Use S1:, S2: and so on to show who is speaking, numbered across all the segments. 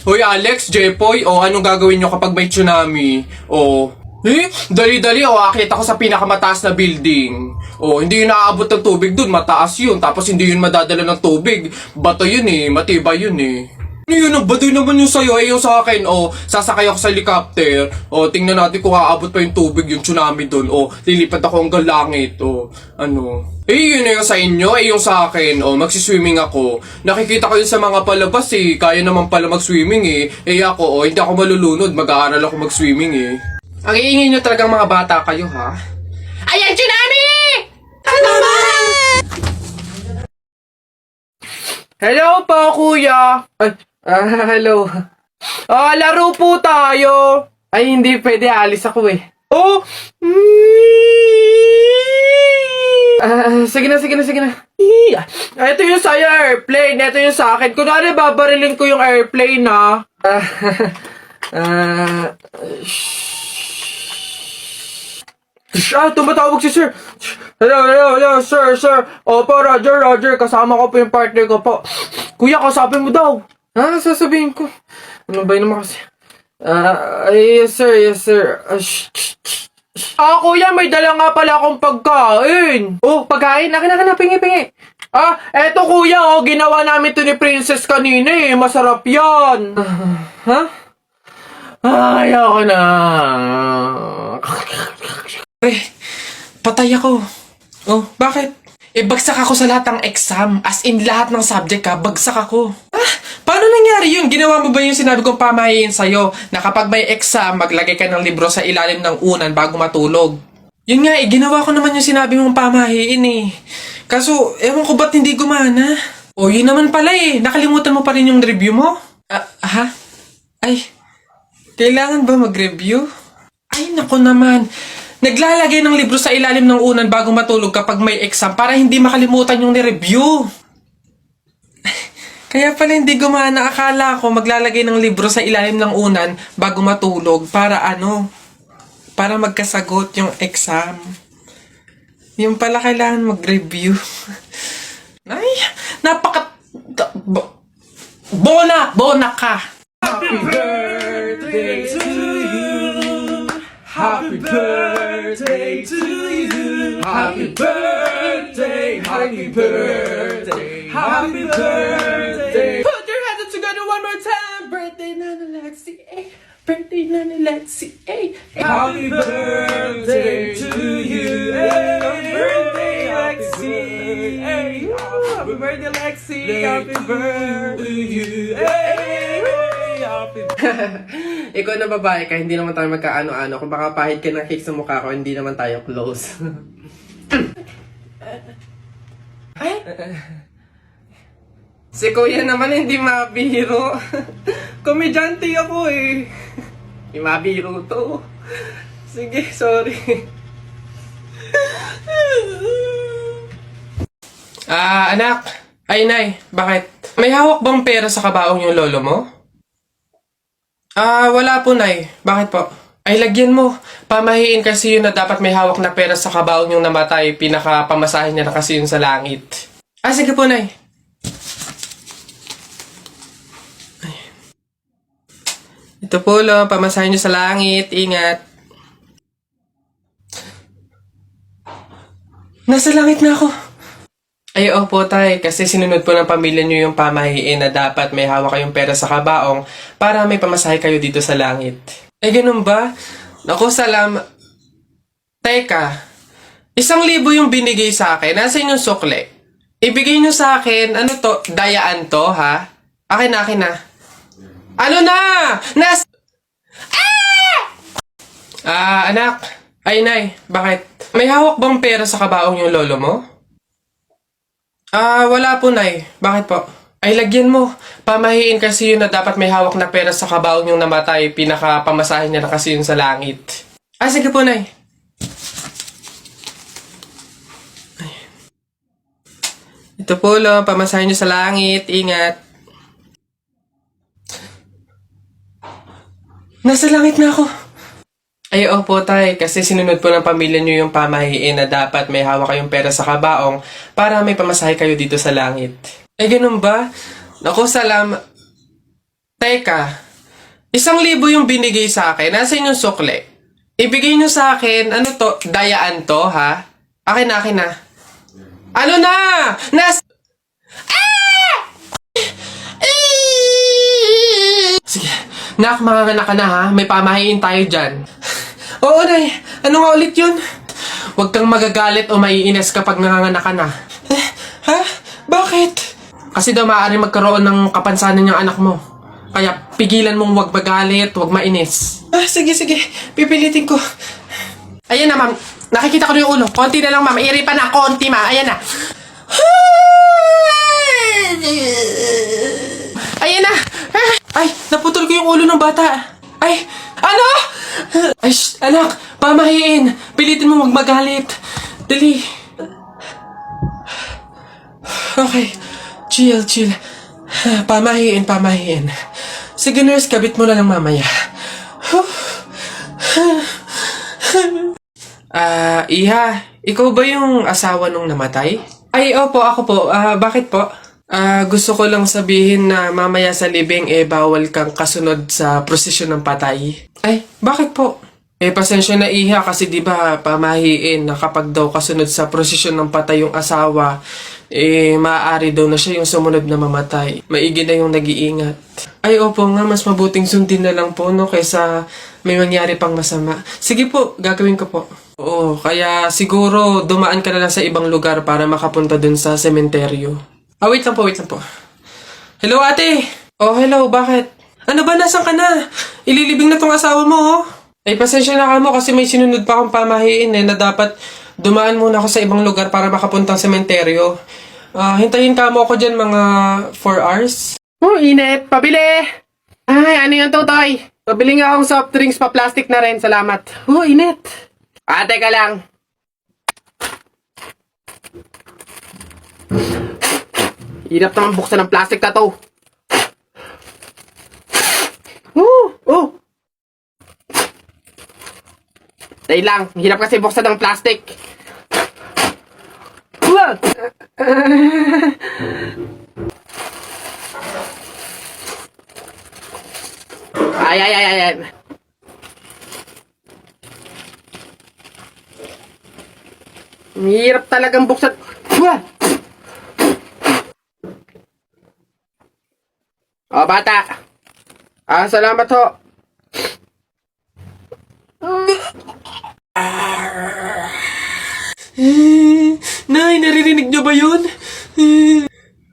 S1: Hoy Alex, Jepoy, anong gagawin nyo kapag may tsunami? Dali-dali, akit ako sa pinakamataas na building. Hindi yun naaabot ng tubig dun, mataas yun. Tapos hindi yun madadala ng tubig. Bato yun matibay yun Ano yun, ang baduy naman yung sa'yo, yung sa akin, sasakay ako sa helicopter. Tingnan natin kung aabot pa yung tubig, yung tsunami dun. Lilipad ako hanggang langit, yun na yung sa inyo, yung sa akin, magsiswimming ako. Nakikita ko yun sa mga palabas, kaya naman pala mag-swimming, ako, hindi ako malulunod, mag-aaral ako mag-swimming, Ang iingay nyo talagang mga bata kayo, ha? Ayan, tsunami! Ano ba? Hello po, kuya! Hello. Laro po tayo! Ay, hindi pwede, alis ako sige na. Ito yung sa'yo, airplane. Ito yung sa akin. Kunwari, babarilin ko yung airplane, ha? Tumatawag si sir. Hello, sir. Opo, Roger. Kasama ko po yung partner ko po. Kuya, kausapin mo daw. Sasabihin ko. Ano ba yun naman kasi? Yes, sir. Kuya, may dala nga pala akong pagkain. Pagkain? Akin, pingi. Eto kuya, ginawa namin to ni Princess kanina Masarap yan. Ayoko na. Patay ako. Bakit? Bagsak ako sa lahat ng exam. As in, lahat ng subject bagsak ako. Paano nangyari yun? Ginawa mo ba yung sinabi kong pamahiin sa'yo na kapag may exam, maglagay ka ng libro sa ilalim ng unan bago matulog? Yun nga ginawa ko naman yung sinabi mong pamahiin Kaso, ewan ko ba't hindi gumana? Yun naman pala nakalimutan mo pa rin yung review mo? Ay, kailangan ba mag-review? Ay, nako naman. Naglalagay ng libro sa ilalim ng unan bago matulog kapag may exam para hindi makalimutan yung ni-review. Kaya pala hindi gumana. Akala ko maglalagay ng libro sa ilalim ng unan bago matulog para para magkasagot yung exam. Yung pala kailangan mag-review. Ay, Bona ka! Happy birthday to you! Happy birthday to you! Happy birthday! Happy birthday! Happy birthday! Put your hands together one more time! Birthday, Nana Lexi! Birthday, Nana Lexi! Happy birthday to you! Happy birthday, Lexi! Happy birthday, Lexi! Happy birthday to you! Ikaw na babae ka, hindi naman tayo magkaano-ano. Kung baka pahid ka ng cake sa mukha ko, hindi naman tayo close. Si kuya naman hindi mabiro. Komedyante ako Hindi mabiro to. Sige, sorry. Anak. Ay, nay. Bakit? May hawak bang pera sa kabaong yung lolo mo? Wala po, nay. Bakit po? Ay, lagyan mo. Pamahiin kasi yun na dapat may hawak na pera sa kabaong yung namatay. Pinakapamasahin niya na kasi yun sa langit. Sige po, nay. Ay. Ito po, pamasahin niyo sa langit. Ingat. Nasa langit na ako. Ay, opo, tay. Kasi sinunod po ng pamilya niyo yung pamahiin na dapat may hawak kayong pera sa kabaong para may pamasahe kayo dito sa langit. Ganun ba? Naku, Teka, 1,000 yung binigay sa akin. Nasaan yung sukle? Ibigay niyo sa akin, dayaan to, ha? Akin na. Ano na? Anak. Ay, nay. Bakit? May hawak bang pera sa kabaong yung lolo mo? Wala po, nay. Bakit po? Ay, lagyan mo. Pamahiin kasi yun na dapat may hawak na pera sa kabaong yung namatay. Pinakapamasahin niya na kasi yun sa langit. Sige po, nay. Ay. Ito po, pamasahin niyo sa langit. Ingat. Nasa langit na ako. Ay, opo, tay. Kasi sinunod po ng pamilya niyo yung pamahiin na dapat may hawak kayong pera sa kabaong para may pamasahe kayo dito sa langit. Ganun ba? Naku,
S2: Teka, 1,000 yung binigay sa akin. Nasaan yung sukle? Ibigay nyo sa akin, ano to? Dayaan to, ha? Akin na. Ano na? Sige, nak, manganganak ka na, ha? May pamahiin tayo dyan. Oo, Nay. Ano nga ulit yun? Huwag kang magagalit o maiinis kapag nanganganak ka na. Ha? Bakit? Kasi daw maaari magkaroon ng kapansanan yung anak mo. Kaya pigilan mong huwag magalit, huwag mainis. Sige. Pipilitin ko. Ayan na, ma'am. Nakikita ko na yung ulo. Konti na lang, ma'am. Iri pa na. Konti, ma'am. Ayan na. Ayan na. Ay, naputol ko yung ulo ng bata. Ay, ano? Ay, anak. Pamahiin. Pilitin mo huwag magalit. Dali. Okay. Chill. Pamahiin. Sige, nurse, kabit mo na lang mamaya. Iha, ikaw ba yung asawa nung namatay? Ay, opo, ako po. Bakit po? Gusto ko lang sabihin na mamaya sa libing bawal kang kasunod sa prosesyon ng patay. Ay, bakit po? Pasensya na Iha kasi di ba pamahiin na kapag daw kasunod sa prosesyon ng patay yung asawa, maaari daw na siya yung sumunod na mamatay. Maigi na yung nag-iingat. Ay, opo nga, mas mabuting sundin na lang po, no, kaysa may mangyari pang masama. Sige po, gagawin ko po. Oo, kaya siguro dumaan ka na lang sa ibang lugar para makapunta dun sa sementeryo. Wait lang po. Hello, ate! Oh, hello, bakit? Ano ba, nasan ka na? Ililibing na tong asawa mo, oh. Ay, pasensya na ka mo kasi may sinunod pa akong pamahiin na dapat dumaan muna ako sa ibang lugar para makapuntang sementeryo. Hintayin ka mo ako dyan mga 4 hours. Oh, init. Pabili! Ay, ano yung tutoy? Pabili nga akong soft drinks pa plastic na rin. Salamat. Oh, init. Teka lang. Hirap naman buksan ng plastic na to. Oh! Dahil lang, hirap kasi buksan ng plastic. Ay. Hirap talagang buksan. Oh, bata. Salamat ho. Nay, naririnig niyo ba yun?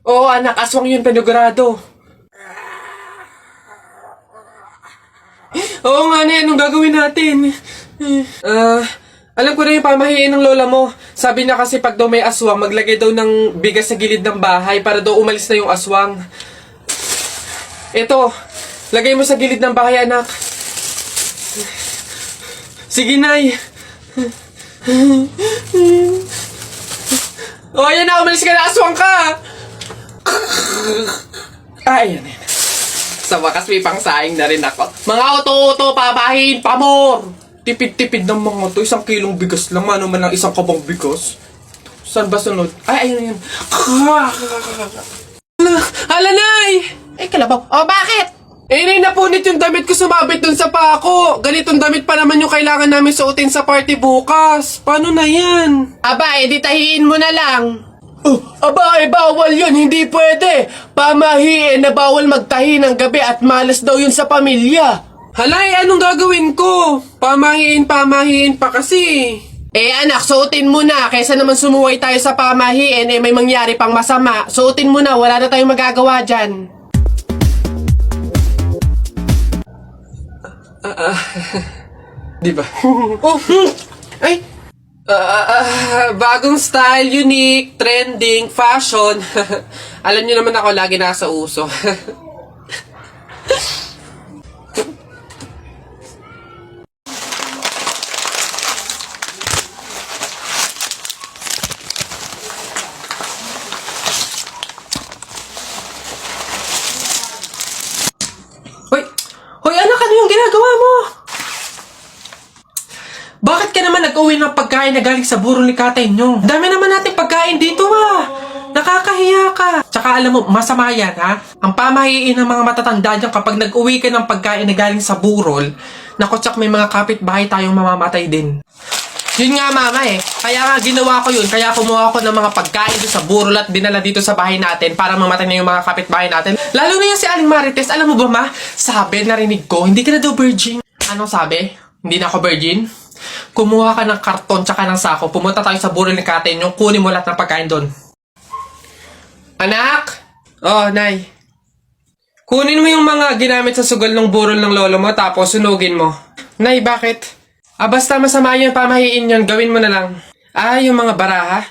S2: Oo, anak, aswang yun, panigurado. Oo nga, Nay, anong gagawin natin? Alam ko na yung pamahiin ng lola mo. Sabi niya kasi pag daw may aswang, maglagay daw ng bigas sa gilid ng bahay para daw umalis na yung aswang. Ito, lagay mo sa gilid ng bahay, anak. Sige, Nay. Ayan na, umalis ka na, aswang ka! Ayan. Sa wakas may pangsaing na rin ako. Mga auto-auto, papahin, pamor! Tipid-tipid ng mga to. 1 kilong bigas lang. Ano man lang 1 kabang bigas. Saan ba sunod? Ay, ayun. Hala, Nay! Kalabaw. Oh, bakit? Nay, napunit yung damit ko sumabit dun sa pako. Ganitong damit pa naman yung kailangan namin suotin sa party bukas. Paano na yan? Aba, di tahiin mo na lang. Bawal yun. Hindi pwede. Pamahiin na bawal magtahi ng gabi at malas daw yun sa pamilya. Halay, anong gagawin ko? Pamahiin pa kasi. Anak, suotin mo na. Kaysa naman sumuway tayo sa pamahiin, may mangyari pang masama. Suotin mo na, wala na tayong magagawa dyan. Di ba? Ay! Bagong style, unique, trending, fashion. Alam niyo naman ako, lagi nasa uso. Hoy anak, ano yung ginagawa mo? Bakit ka naman nag-uwi ng pagkain na galing sa burol ni Katay nyo? Dami naman natin pagkain dito Nakakahiya ka. Tsaka alam mo, masama yan, ha? Ang pamahiin ng mga matatanda dyan kapag nag-uwi ka ng pagkain na galing sa burol, naku, tsak may mga kapitbahay tayong mamamatay din. Yun nga, mama eh. Kaya nga, ginawa ko yun. Kaya kumuha ko ng mga pagkain doon sa burol at dinala dito sa bahay natin para mamatay na yung mga kapitbahay natin. Lalo na yan si Aling Marites. Alam mo ba, ma? Sabi, narinig ko, hindi ka na daw virgin. Anong sabi? Hindi na ako virgin? Kumuha ka ng karton tsaka ng sako. Pumunta tayo sa burol ni Kate yung kunin mo lahat ng pagkain doon. Anak! Oh, Nay. Kunin mo yung mga ginamit sa sugal ng burol ng lolo mo tapos sunugin mo. Nay, bakit? Basta masama yung pamahiin yun, gawin mo na lang. Yung mga baraha?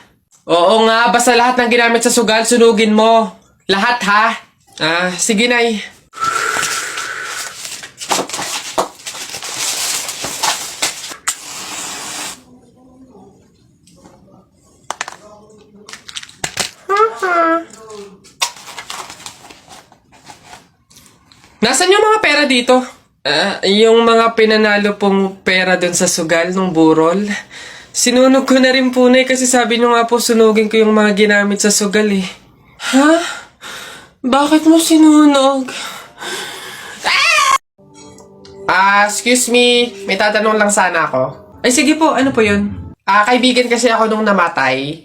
S2: Oo nga, basta lahat ng ginamit sa sugal, sunugin mo. Lahat, ha? Sige, Nay. Nasaan yung mga pera dito? Yung mga pinanalo pong pera dun sa sugal ng burol. Sinunog ko na rin po na kasi sabi nyo nga po sunugin ko yung mga ginamit sa sugal eh. Ha? Bakit mo sinunog? Excuse me. May tatanong lang sana ako. Ay sige po, ano po yun? Kaibigan kasi ako nung namatay.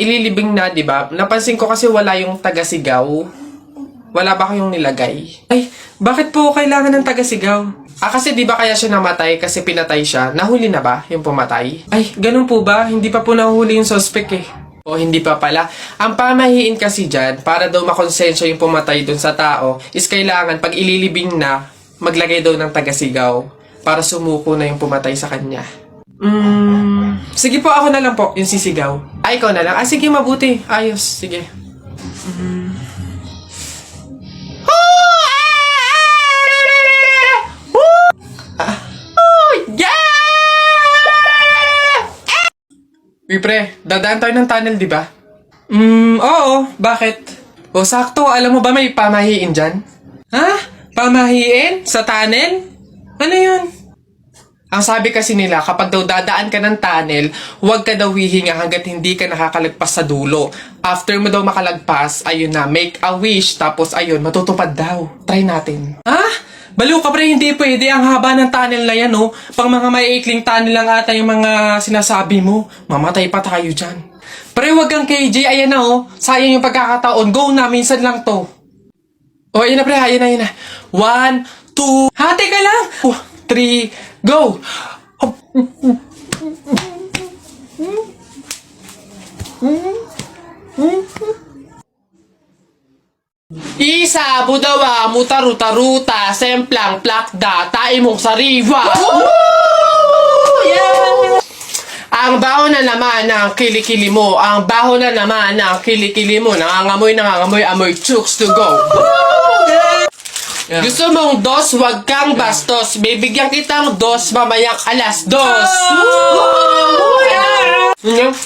S2: Ililibing na, di ba? Napansin ko kasi wala yung taga-sigaw. Wala ba kayong nilagay? Ay, bakit po kailangan ng taga-sigaw? Kasi di ba kaya siya namatay kasi pinatay siya? Nahuli na ba yung pumatay? Ay, ganun po ba? Hindi pa po nahuli yung suspect eh. O hindi pa pala. Ang pamahiin kasi dyan, para daw makonsensya yung pumatay dun sa tao, is kailangan pag ililibing na, maglagay daw ng taga-sigaw para sumuko na yung pumatay sa kanya. Sige po, ako na lang po, yung sisigaw. Ay, ikaw na lang. Sige, mabuti. Ayos, sige. Uy, pre, dadaan tayo ng tunnel, di ba? Oo. Bakit? O, sakto. Alam mo ba may pamahiin dyan? Ha? Pamahiin? Sa tunnel? Ano yun? Ang sabi kasi nila, kapag daw dadaan ka ng tunnel, huwag ka daw hihinga hanggat hindi ka nakakalagpas sa dulo. After mo daw makalagpas, ayun na, make a wish, tapos ayun, matutupad daw. Try natin. Ha? Baliw ka pre, hindi pwede. Ang haba ng tunnel na yan, oh. Pang mga maiikling tunnel lang ata yung mga sinasabi mo. Mamatay pa tayo dyan. Pre, wag kang KJ. Ayan na, oh. Sayang yung pagkakataon. Go na, minsan lang to. Oh, ayan na pre, ayan na, ayan na. 1, 2, ha, teka lang. 3, go. Isa, budawa, mutaruta-ruta, semplang, plakda, taimong sariwa. Yeah! Ang baho na naman ng kilikili mo, ang baho na naman ng kilikili mo, nangangamoy, amoy chooks to go. Yeah. Gusto mong dos, wag kang bastos. Bibigyan kitang dos, mamayang alas dos. Yeah.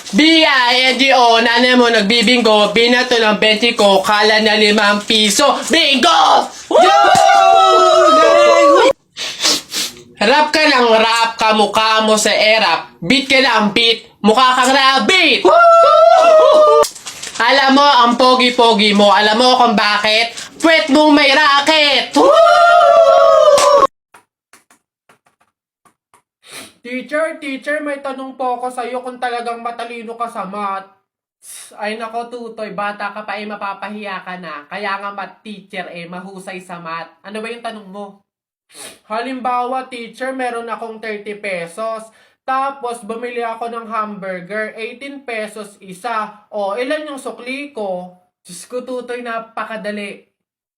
S2: B-I-N-G-O, nanay mo nagbibingo, binato ng 20 ko, kala na 5 piso. Bingo! Rap ka ng rap, kamukha mo sa erap. Beat ka ng beat, mukha kang rabbit. Alam mo, ang pogi-pogi mo, alam mo kung bakit? Pwet mong may racket. Teacher, may tanong po ako sa'yo kung talagang matalino ka sa math. Ay nako, Tutoy, bata ka pa mapapahiya ka na. Kaya nga math teacher mahusay sa math. Ano ba yung tanong mo? Halimbawa, teacher, meron akong 30 pesos. Tapos, bumili ako ng hamburger, 18 pesos isa. O, ilan yung sukli ko? Diyos ko, Tutoy, napakadali.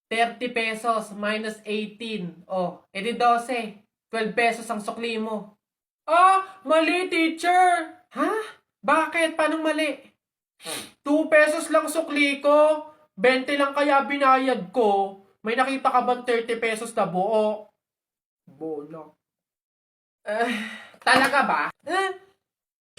S2: 30 pesos minus 18. O, edi 12. 12 pesos ang sukli mo. Mali, teacher. Ha? Bakit? Paano mali? 2 pesos lang sukli ko. 20 lang kaya binayad ko. May nakita ka bang 30 pesos na buo? Bola. Talaga ba?